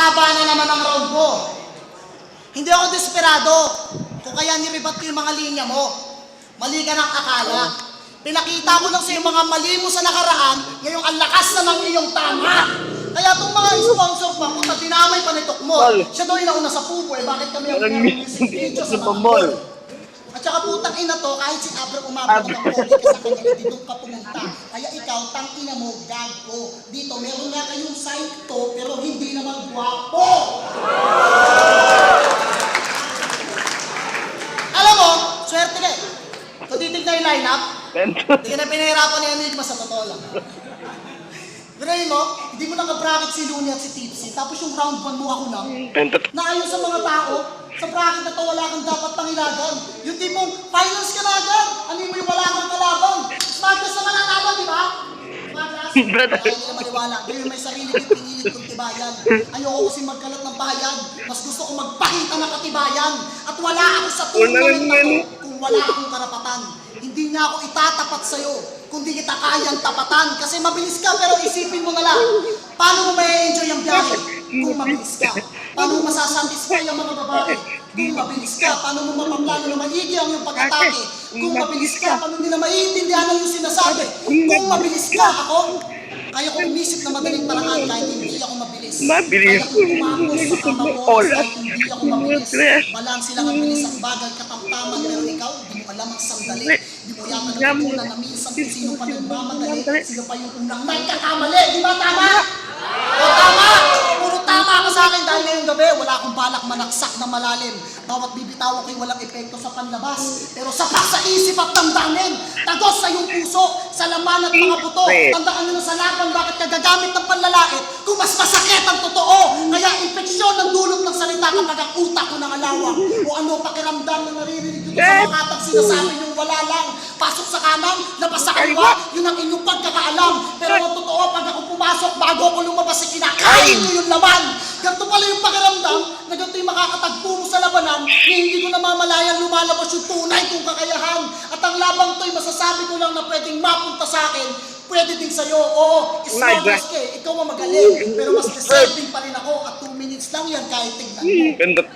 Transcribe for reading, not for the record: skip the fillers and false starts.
Mahaba na naman ang round mo. Hindi ako desperado. Kung kaya nirebat ko yung mga linya mo. Mali ka ng akala. Pinakita ko lang sa yung mga mali mo sa nakaraan, ngayong ang lakas na ng iyong tama. Kaya itong mga sponsor pa, puta dinamay pa ni Tokmol. Siya daw yung nauna sa pupo, bakit kami ang music video sa mga mall? At saka putang ina to, kahit si Abra umabot ng pogi ka sa kanya, hindi doon ka pumunta. Kaya ikaw, tangina mo, gago. Dito, meron nga kayong site to, pero hindi naman gwapo. Alam mo, swerte ka eh. Kung titignan yung line-up, hindi ka na pinahirapan ni Enigma sa totoo lang. Pero mo, hindi mo naka-bracket si Looney at si Tipsy, tapos yung round 1 mo ako lang, naayon sa mga tao, sa bracket na to wala kang dapat pangilagan. Yung tipong finals ka na agad, ano mo yung wala kang kalaban. Smartest naman ang laban, di ba? Smartest? Kaya hindi na maniwala, gawin may sarili yung pinilit kong tibayan. Ayoko kasi magkalat ng bayan, mas gusto ko magpakita ng katibayan. At wala ako sa tournament na to kung wala akong karapatan. Hindi nga ako itatapat sa'yo, kundi kita kayang tapatan. Kasi mabilis ka, pero isipin mo na lang, paano mo may enjoy ang biyahe kung mabilis ka? Paano mo masasatisfy ang mga babae kung mabilis ka? Paano mo mapaplano na maigi ang iyong pag-atake kung mabilis ka? Paano nila maiintindihan ang iyong sinasabi kung mabilis ka? Ako, kaya ko umisip na madaling paraan kahit hindi ako mabilis. Kaya ko umapos sa tamang oras kahit hindi ako mabilis. Walang silang ang bilis ang bagal katamtaman, pero ikaw, di mo alam ang sandali. Di mo yata natutunan na minsan kung sino pa nagmamadali, sino pa yung unang nagkakamali. Di ba tama? O tama! Puro tama ka sa akin dahil ngayong gabi, wala akong balak manaksak na malalim. Bawat bibitaw ko'y walang epekto sa panlabas. Pero sapat sa isip at damdamin, tagos sa iyong puso, sa laman at mga buto. Tandaan nyo na sa laban, bakit ka gagamit ng panlalait kung mas masakit ang totoo. Kaya infeksyon ang dulot ng salita kapag ang utak ko nangalawang. O ano pakiramdam na naririnig ko sa mga katag sinasabi niyong wala lang. Pasok sa kanan, labas sa kaliwa, yun ang inyong pagkakaalam. Pero ang totoo, pag ako pumasok, bago ako lumabas, kinakain ko yung laman. Ganito pala yung pakiramdam na ganito yung makakatagpo mo sa labanan, hindi ko namamalayan lumalabas yung tunay kong kakayahan. At ang labang to'y masasabi ko lang na pwedeng mapunta sa akin, pwede din sa'yo. Oo, smallest ka eh. Ikaw ang magaling, pero mas deserving pa rin ako at 2 minutes lang yan kahit tignan mo.